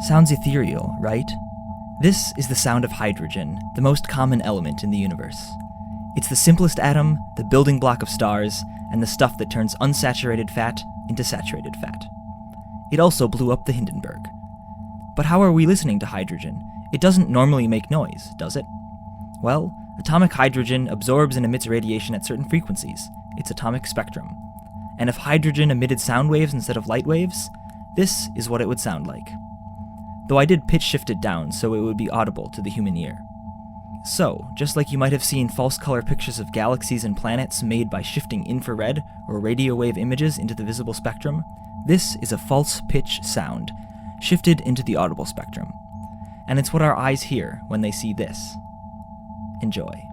Sounds ethereal, right? This is the sound of hydrogen, the most common element in the universe. It's the simplest atom, the building block of stars, and the stuff that turns unsaturated fat into saturated fat. It also blew up the Hindenburg. But how are we listening to hydrogen? It doesn't normally make noise, does it? Well, atomic hydrogen absorbs and emits radiation at certain frequencies, its atomic spectrum. And if hydrogen emitted sound waves instead of light waves, this is what it would sound like. Though I did pitch shift it down so it would be audible to the human ear. So, just like you might have seen false color pictures of galaxies and planets made by shifting infrared or radio wave images into the visible spectrum, this is a false pitch sound, shifted into the audible spectrum. And it's what our eyes hear when they see this. Enjoy.